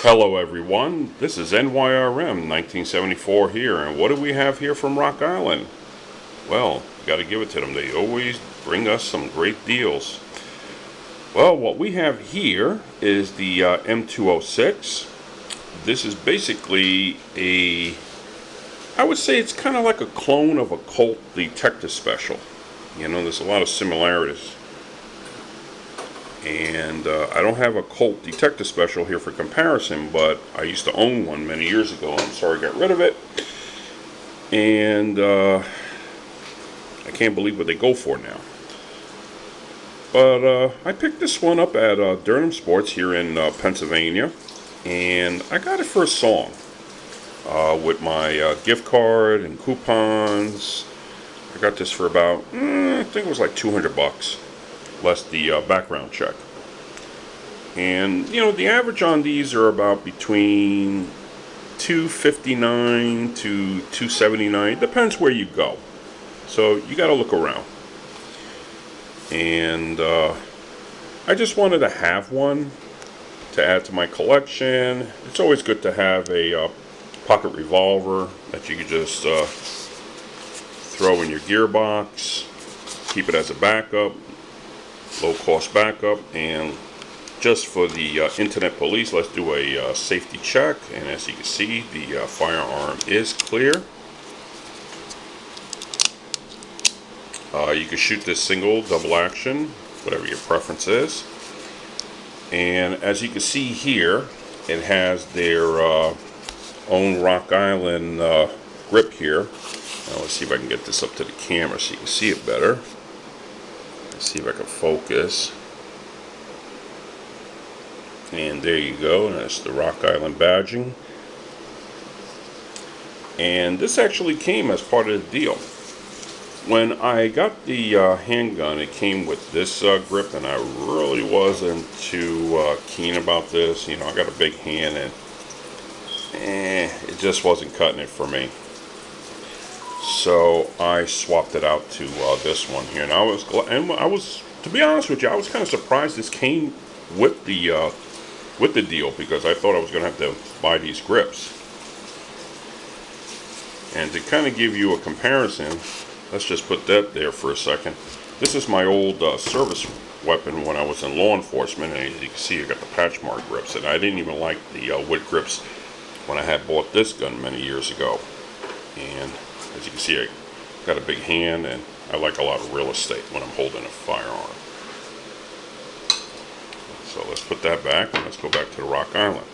Hello everyone, this is NYRM 1974 here, and what do we have here from Rock Island? Well, got to give it to them, they always bring us some great deals. Well, what we have here is the M206. This is basically I would say it's kind of like a clone of a Colt Detective Special. You know, there's a lot of similarities. And I don't have a Colt Detective Special here for comparison, but I used to own one many years ago. I'm sorry I got rid of it. And I can't believe what they go for now. But I picked this one up at Durham Sports here in Pennsylvania. And I got it for a song with my gift card and coupons. I got this for about, I think it was like $200. Less the background check. And you know, the average on these are about between $259 to $279. Depends where you go, so you got to look around. And I just wanted to have one to add to my collection. It's always good to have a pocket revolver that you could just throw in your gearbox, keep it as a backup, low cost backup. And just for the internet police, let's do a safety check. And as you can see, the firearm is clear. You can shoot this single, double action, whatever your preference is. And as you can see here, it has their own Rock Island grip here. Now let's see if I can get this up to the camera so you can see it better. See if I can focus. And there you go. That's the Rock Island badging. And this actually came as part of the deal. When I got the handgun, it came with this grip, and I really wasn't too keen about this. You know, I got a big hand, and it just wasn't cutting it for me. So I swapped it out to this one here, and I was, to be honest with you, I was kind of surprised this came with the deal, because I thought I was going to have to buy these grips. And to kind of give you a comparison, let's just put that there for a second. This is my old service weapon when I was in law enforcement, and as you can see, I got the patch mark grips, and I didn't even like the wood grips when I had bought this gun many years ago. And as you can see, I got a big hand, and I like a lot of real estate when I'm holding a firearm. So let's put that back, and let's go back to the Rock Island.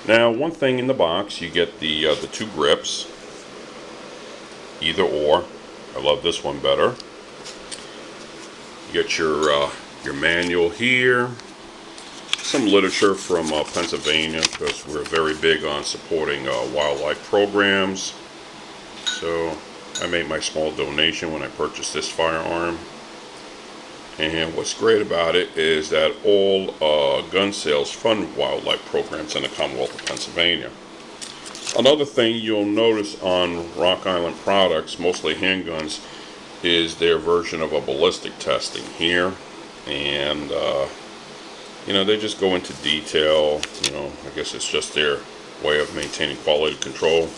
Now, one thing in the box, you get the two grips, either or. I love this one better. You get your manual here. Some literature from Pennsylvania, because we're very big on supporting wildlife programs. So I made my small donation when I purchased this firearm. And what's great about it is that all gun sales fund wildlife programs in the Commonwealth of Pennsylvania. Another thing you'll notice on Rock Island products, mostly handguns, is their version of a ballistic testing here. And you know, they just go into detail. You know, I guess it's just their way of maintaining quality control.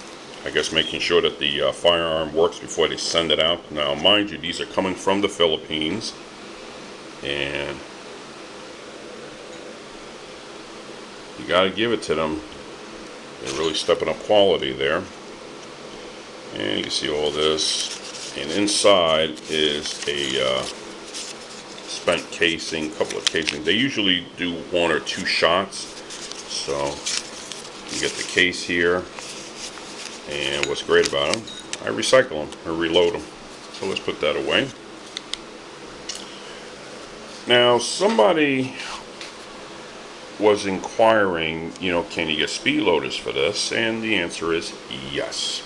I guess making sure that the firearm works before they send it out. Now, mind you, these are coming from the Philippines, and you got to give it to them. They're really stepping up quality there. And you can see all this. And inside is a spent casing, couple of casings. They usually do 1 or 2 shots, so you get the case here. And what's great about them, I recycle them or reload them. So let's put that away. Now, somebody was inquiring, you know, can you get speed loaders for this? And the answer is yes.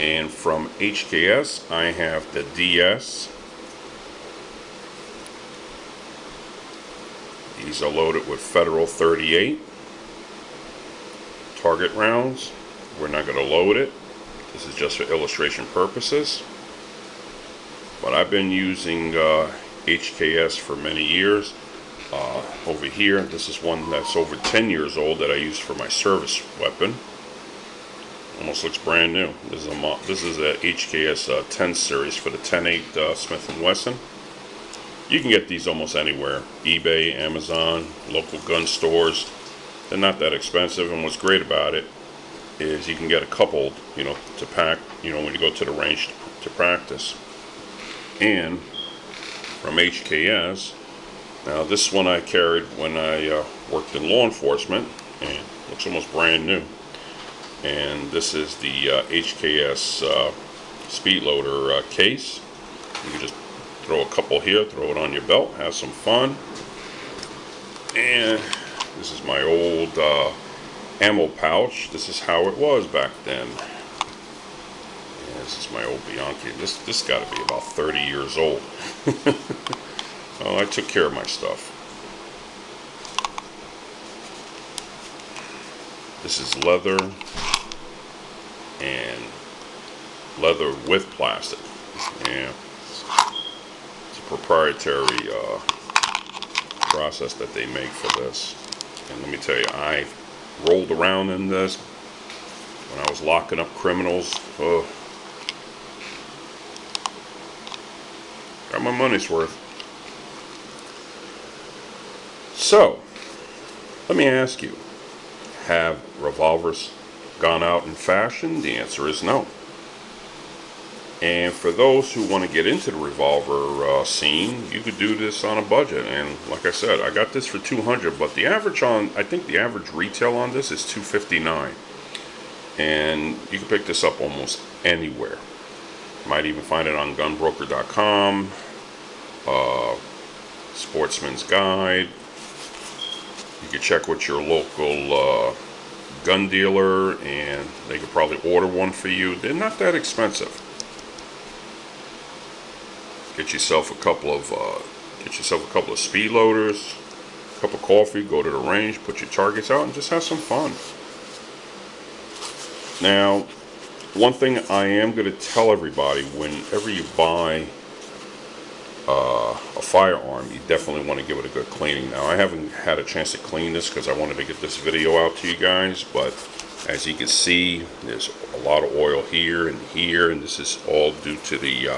And from HKS, I have the DS. These are loaded with Federal 38 target rounds. We're not going to load it. This is just for illustration purposes. But I've been using HKS for many years. over here, this is one that's over 10 years old that I use for my service weapon. Almost looks brand new. This is a HKS 10 series for the 10.8 Smith & Wesson. You can get these almost anywhere. eBay, Amazon, local gun stores. They're not that expensive, and what's great about it is you can get a couple, you know, to pack, you know, when you go to the range to practice. And from HKS, now this one I carried when I worked in law enforcement, and looks almost brand new. And this is the HKS Speed loader case. You can just throw a couple here, throw it on your belt, have some fun. And this is my old ammo pouch. This is how it was back then. And this is my old Bianchi. This got to be about 30 years old. Well, I took care of my stuff. This is leather, and leather with plastic. Yeah, it's a proprietary process that they make for this. And let me tell you, I rolled around in this when I was locking up criminals. Oh, got my money's worth. So, let me ask you, have revolvers gone out in fashion? The answer is no. And for those who want to get into the revolver scene, you could do this on a budget. And like I said, I got this for $200, but the average I think the average retail on this is $259. And you can pick this up almost anywhere. You might even find it on gunbroker.com, Sportsman's Guide. You can check with your local gun dealer, and they could probably order one for you. They're not that expensive. Get yourself a couple of speed loaders, a cup of coffee, go to the range, put your targets out, and just have some fun. Now, one thing I am going to tell everybody: whenever you buy a firearm, you definitely want to give it a good cleaning. Now, I haven't had a chance to clean this because I wanted to get this video out to you guys, but as you can see, there's a lot of oil here, and this is all due to the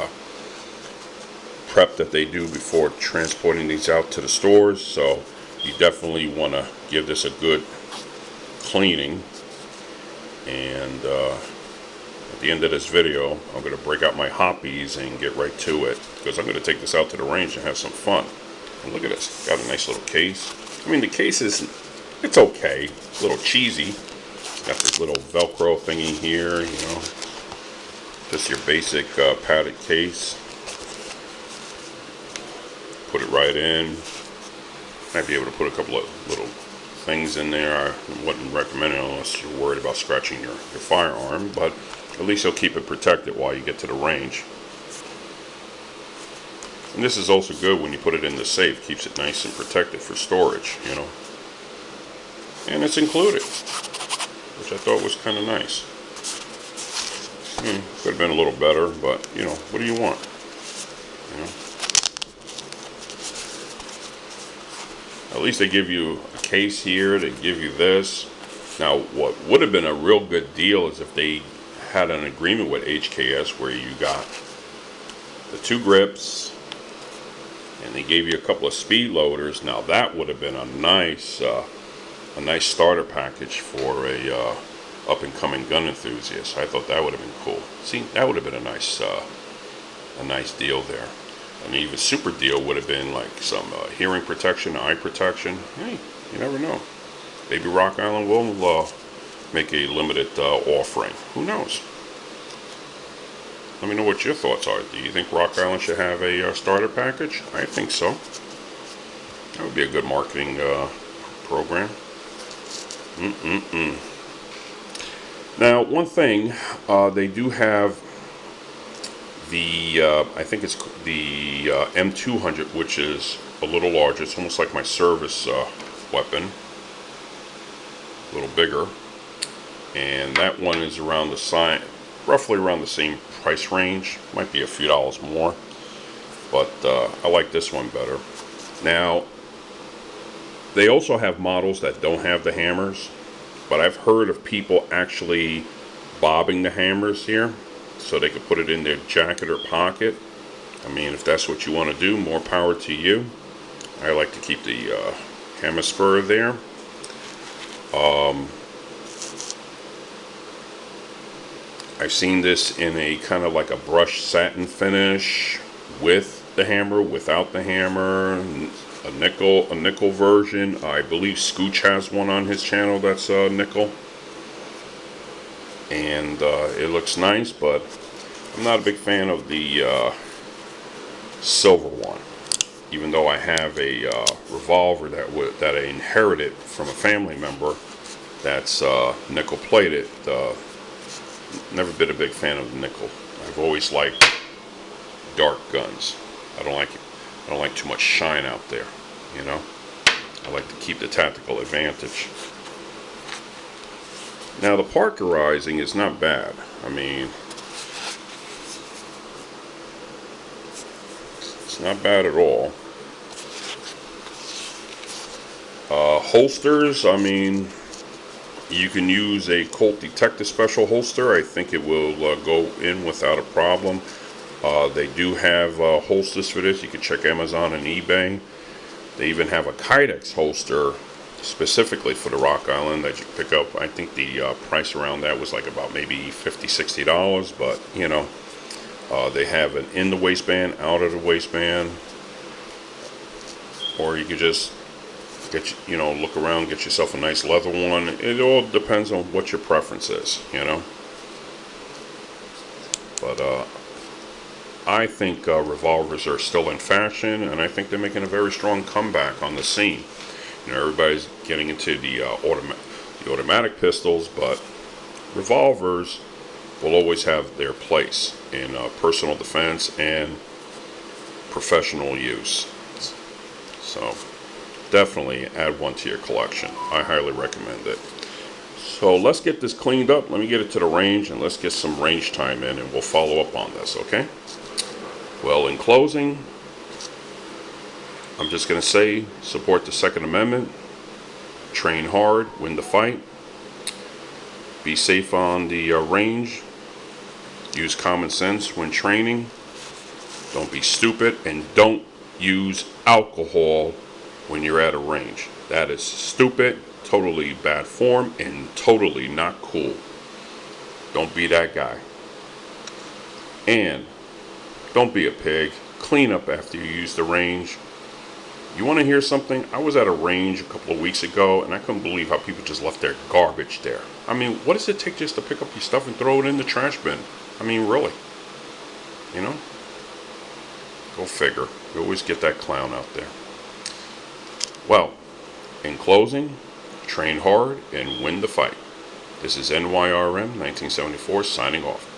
prep that they do before transporting these out to the stores. So you definitely want to give this a good cleaning. And at the end of this video, I'm going to break out my hoppies and get right to it, because I'm going to take this out to the range and have some fun. And look at this, got a nice little case. I mean, the case it's okay, it's a little cheesy. Got this little Velcro thingy here, you know, just your basic padded case. Put it right in. Might be able to put a couple of little things in there. I wouldn't recommend it unless you're worried about scratching your firearm, but at least you'll keep it protected while you get to the range. And this is also good when you put it in the safe. Keeps it nice and protected for storage, you know. And it's included, which I thought was kind of nice. Could have been a little better, but you know, what do you want? You know. At least they give you a case here, they give you this. Now, what would have been a real good deal is if they had an agreement with HKS where you got the 2 grips and they gave you a couple of speed loaders. Now that would have been a nice starter package for a up-and-coming gun enthusiast. I thought that would have been cool. See, that would have been a nice deal there. An even super deal would have been like some hearing protection, eye protection. Hey, you never know. Maybe Rock Island will make a limited offering. Who knows? Let me know what your thoughts are. Do you think Rock Island should have a starter package? I think so. That would be a good marketing program. Now, one thing, they do have the, I think it's the M200, which is a little larger. It's almost like my service weapon, a little bigger. And that one is around the side, roughly around the same price range. Might be a few dollars more, but I like this one better. Now, They also have models that don't have the hammers, but I've heard of people actually bobbing the hammers here so they could put it in their jacket or pocket. I mean, if that's what you want to do, more power to you. I like to keep the hammer spur there. I've seen this in a kind of like a brushed satin finish with the hammer, without the hammer, a nickel version. I believe Scooch has one on his channel that's nickel, and it looks nice, but I'm not a big fan of the silver one. Even though I have a revolver that I inherited from a family member that's nickel plated. Never been a big fan of nickel. I've always liked dark guns. I don't like too much shine out there, you know. I like to keep the tactical advantage. Now the parkerizing is not bad. I mean, it's not bad at all. Holsters, I mean, you can use a Colt Detective Special holster. I think it will go in without a problem. They do have holsters for this. You can check Amazon and eBay. They even have a Kydex holster specifically for the Rock Island that you can pick up. I think the price around that was like about maybe $50–$60, but you know, they have an in the waistband, out of the waistband, or you could just look around, get yourself a nice leather one. It all depends on what your preference is, you know. But I think revolvers are still in fashion, and I think they're making a very strong comeback on the scene. You know, everybody's getting into the automatic pistols, but revolvers will always have their place in personal defense and professional use. So definitely add one to your collection. I highly recommend it. So let's get this cleaned up. Let me get it to the range, and let's get some range time in, and we'll follow up on this, okay? Well, in closing, I'm just going to say, support the Second Amendment, train hard, win the fight, be safe on the range, use common sense when training, don't be stupid, and don't use alcohol when you're at a range. That is stupid, totally bad form, and totally not cool. Don't be that guy. And don't be a pig. Clean up after you use the range. You want to hear something? I was at a range a couple of weeks ago, and I couldn't believe how people just left their garbage there. I mean, what does it take just to pick up your stuff and throw it in the trash bin? I mean, really? You know? Go figure. You always get that clown out there. Well, in closing, train hard and win the fight. This is NYRM 1974 signing off.